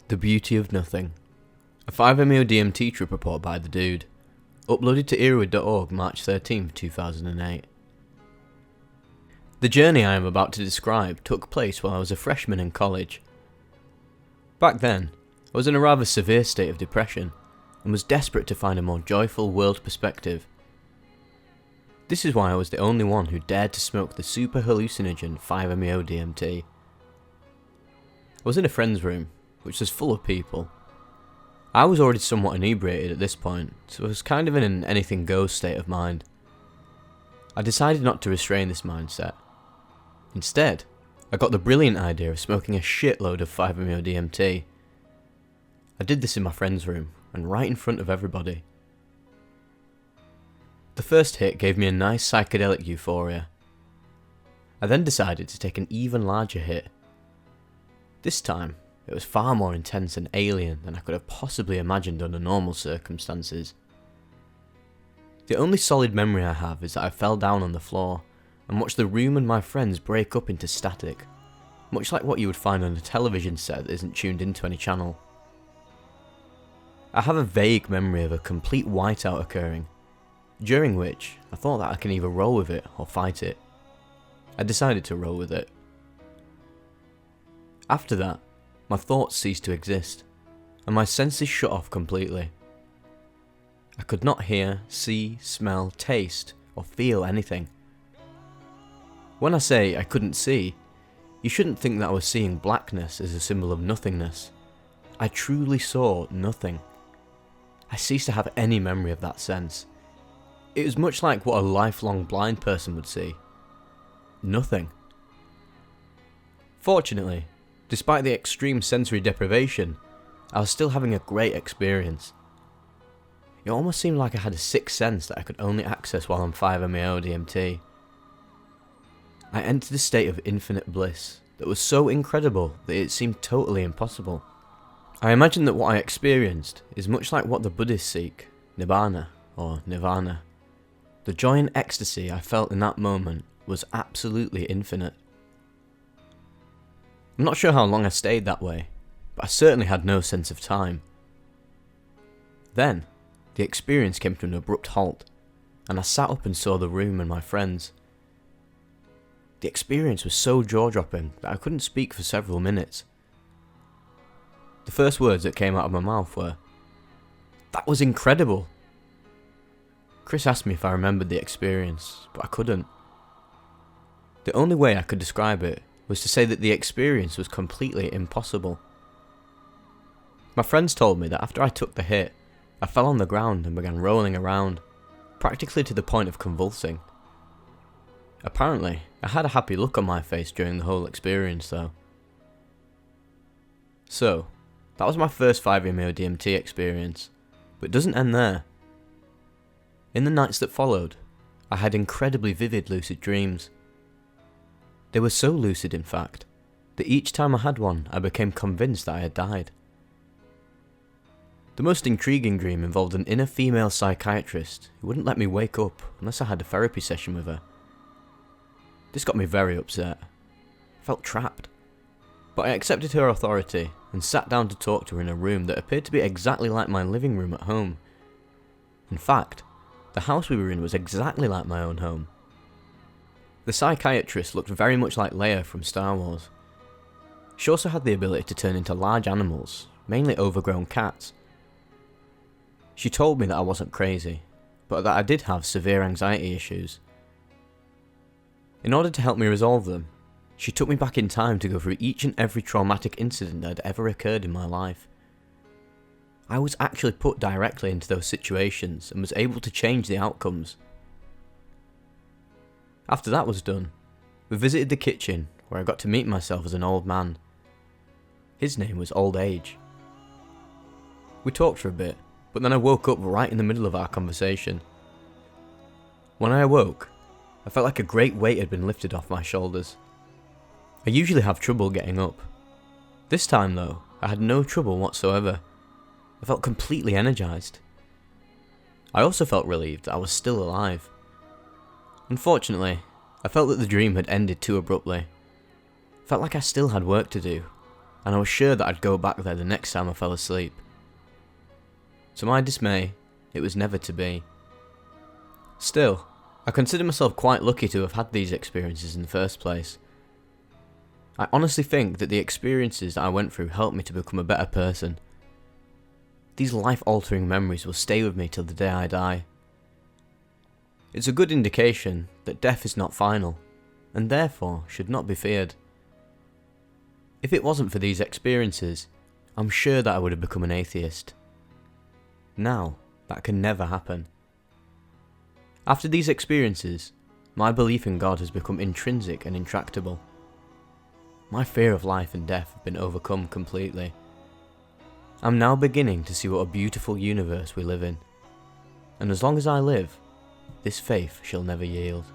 The Beauty of Nothing. A 5-MeO DMT trip report by the dude. Uploaded to erowid.org March 13, 2008. The journey I am about to describe took place while I was a freshman in college. Back then, I was in a rather severe state of depression and was desperate to find a more joyful world perspective. This is why I was the only one who dared to smoke the super hallucinogen 5-MeO DMT. I was in a friend's room, which was full of people. I was already somewhat inebriated at this point, so I was kind of in an anything goes state of mind. I decided not to restrain this mindset. Instead, I got the brilliant idea of smoking a shitload of 5-MeO DMT. I did this in my friend's room, and right in front of everybody. The first hit gave me a nice psychedelic euphoria. I then decided to take an even larger hit. This time, it was far more intense and alien than I could have possibly imagined under normal circumstances. The only solid memory I have is that I fell down on the floor and watched the room and my friends break up into static, much like what you would find on a television set that isn't tuned into any channel. I have a vague memory of a complete whiteout occurring, during which I thought that I can either roll with it or fight it. I decided to roll with it. After that, my thoughts ceased to exist, and my senses shut off completely. I could not hear, see, smell, taste, or feel anything. When I say I couldn't see, you shouldn't think that I was seeing blackness as a symbol of nothingness. I truly saw nothing. I ceased to have any memory of that sense. It was much like what a lifelong blind person would see. Nothing. Fortunately, despite the extreme sensory deprivation, I was still having a great experience. It almost seemed like I had a sixth sense that I could only access while on 5-MeO DMT. I entered a state of infinite bliss that was so incredible that it seemed totally impossible. I imagine that what I experienced is much like what the Buddhists seek, Nibbana or Nirvana. The joy and ecstasy I felt in that moment was absolutely infinite. I'm not sure how long I stayed that way, but I certainly had no sense of time. Then, the experience came to an abrupt halt, and I sat up and saw the room and my friends. The experience was so jaw-dropping that I couldn't speak for several minutes. The first words that came out of my mouth were, "That was incredible!" Chris asked me if I remembered the experience, but I couldn't. The only way I could describe it was to say that the experience was completely impossible. My friends told me that after I took the hit, I fell on the ground and began rolling around, practically to the point of convulsing. Apparently, I had a happy look on my face during the whole experience though. So, that was my first 5-MeO DMT experience, but it doesn't end there. In the nights that followed, I had incredibly vivid lucid dreams. They were so lucid, in fact, that each time I had one, I became convinced that I had died. The most intriguing dream involved an inner female psychiatrist who wouldn't let me wake up unless I had a therapy session with her. This got me very upset. I felt trapped. But I accepted her authority and sat down to talk to her in a room that appeared to be exactly like my living room at home. In fact, the house we were in was exactly like my own home. The psychiatrist looked very much like Leia from Star Wars. She also had the ability to turn into large animals, mainly overgrown cats. She told me that I wasn't crazy, but that I did have severe anxiety issues. In order to help me resolve them, she took me back in time to go through each and every traumatic incident that had ever occurred in my life. I was actually put directly into those situations and was able to change the outcomes. After that was done, we visited the kitchen where I got to meet myself as an old man. His name was Old Age. We talked for a bit, but then I woke up right in the middle of our conversation. When I awoke, I felt like a great weight had been lifted off my shoulders. I usually have trouble getting up. This time though, I had no trouble whatsoever. I felt completely energized. I also felt relieved that I was still alive. Unfortunately, I felt that the dream had ended too abruptly. Felt like I still had work to do. and I was sure that I'd go back there the next time I fell asleep. To my dismay, it was never to be. Still, I consider myself quite lucky to have had these experiences in the first place. I honestly think that the experiences that I went through helped me to become a better person. These life-altering memories will stay with me till the day I die. It's a good indication that death is not final, and therefore should not be feared. If it wasn't for these experiences, I'm sure that I would have become an atheist. Now, that can never happen. After these experiences, my belief in God has become intrinsic and intractable. My fear of life and death have been overcome completely. I'm now beginning to see what a beautiful universe we live in, and as long as I live, this faith shall never yield.